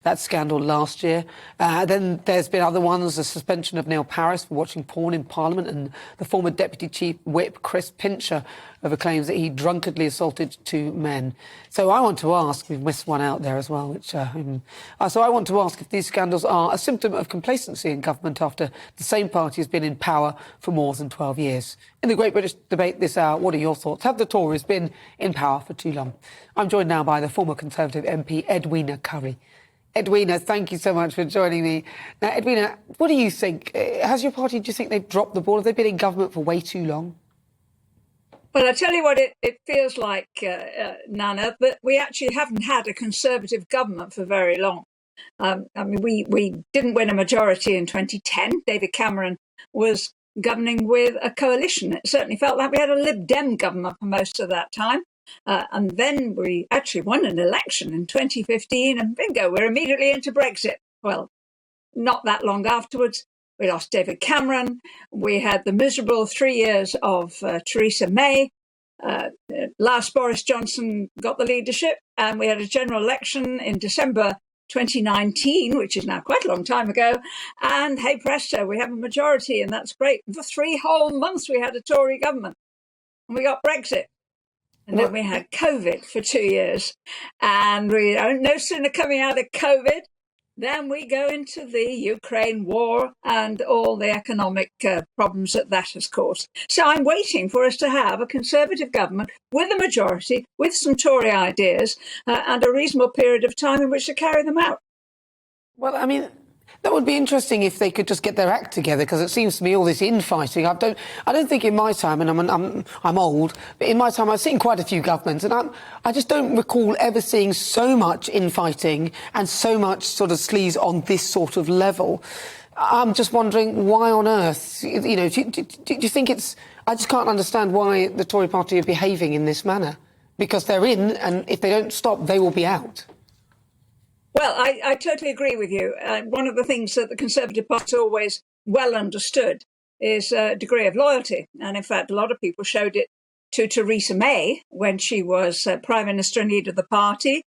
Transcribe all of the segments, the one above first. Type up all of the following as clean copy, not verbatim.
that scandal last year. Then there's been other ones, the suspension of Neil Paris for watching porn in Parliament, and the former Deputy Chief Whip, Chris Pincher, over claims that he drunkenly assaulted two men. So I want to ask, we've missed one out there as well, so I want to ask if these scandals are a symptom of complacency in government after the same party has been in power for more than 12 years. In the Great British Debate this hour, what are your thoughts? Have the Tories been in power for too long? I'm joined now by the former Conservative MP, Edwina Currie. Edwina, thank you so much for joining me. Now, Edwina, what do you think? Has your party, do you think they've dropped the ball? Have they been in government for way too long? Well, I tell you what, it feels like, Nana, that we actually haven't had a Conservative government for very long. I mean, we didn't win a majority in 2010. David Cameron was governing with a coalition. It certainly felt like we had a Lib Dem government for most of that time. And then we actually won an election in 2015 and bingo, we're immediately into Brexit. Well, not that long afterwards, we lost David Cameron. We had the miserable 3 years of Theresa May. Last Boris Johnson got the leadership, and we had a general election in December 2019, which is now quite a long time ago. And hey presto, we have a majority, and that's great. For 3 whole months, we had a Tory government, and we got Brexit. And then we had COVID for 2 years. And we are no sooner coming out of COVID than we go into the Ukraine war and all the economic problems that has caused. So I'm waiting for us to have a Conservative government with a majority, with some Tory ideas, and a reasonable period of time in which to carry them out. Well, I mean, that would be interesting if they could just get their act together, because it seems to me all this infighting. I don't think in my time, and I'm old, but in my time I've seen quite a few governments, and I just don't recall ever seeing so much infighting and so much sort of sleaze on this sort of level. I'm just wondering why on earth, you know, do you think it's? I just can't understand why the Tory party are behaving in this manner, because they're in, and if they don't stop, they will be out. Well, I totally agree with you. One of the things that the Conservative Party always well understood is a degree of loyalty. And in fact, a lot of people showed it to Theresa May when she was Prime Minister and leader of the party.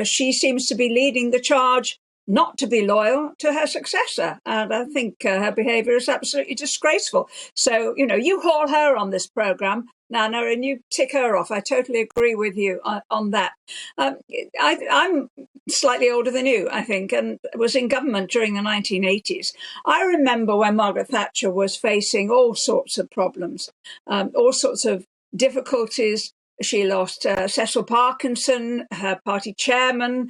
She seems to be leading the charge not to be loyal to her successor. And I think her behaviour is absolutely disgraceful. So, you know, you haul her on this programme, Nana, and you tick her off. I totally agree with you on that. I'm slightly older than you, I think, and was in government during the 1980s. I remember when Margaret Thatcher was facing all sorts of problems, all sorts of difficulties. She lost Cecil Parkinson, her party chairman,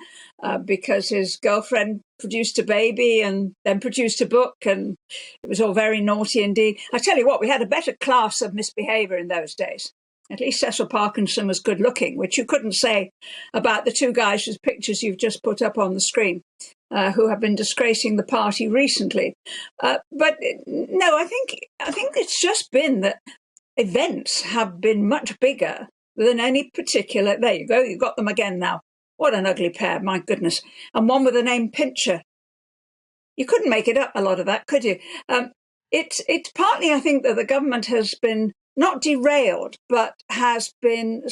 because his girlfriend produced a baby and then produced a book, and it was all very naughty indeed. I tell you what, we had a better class of misbehaviour in those days. At least Cecil Parkinson was good looking, which you couldn't say about the two guys whose pictures you've just put up on the screen, who have been disgracing the party recently. But no, I think it's just been that events have been much bigger than any particular. There you go, you've got them again now. What an ugly pair, my goodness. And one with the name Pincher. You couldn't make it up, a lot of that, could you? It's partly, I think, that the government has been not derailed, but has been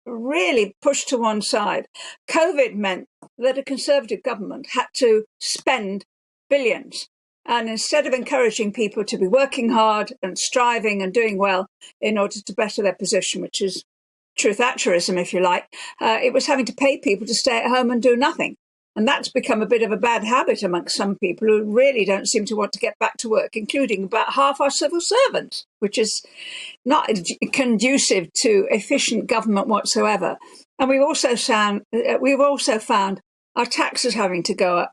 really pushed to one side. COVID meant that a Conservative government had to spend billions. And instead of encouraging people to be working hard and striving and doing well in order to better their position, which is true Thatcherism, if you like, it was having to pay people to stay at home and do nothing. And that's become a bit of a bad habit amongst some people who really don't seem to want to get back to work, including about half our civil servants, which is not conducive to efficient government whatsoever. And we've also found our taxes having to go up,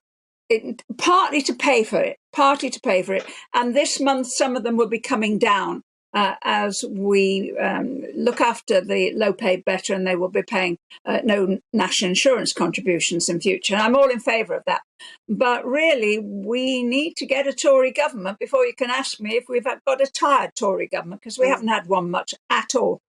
partly to pay for it. And this month, some of them will be coming down as we look after the low-paid better, and they will be paying no national insurance contributions in future. And I'm all in favour of that. But really, we need to get a Tory government before you can ask me if we've got a tired Tory government, because we haven't had one much at all.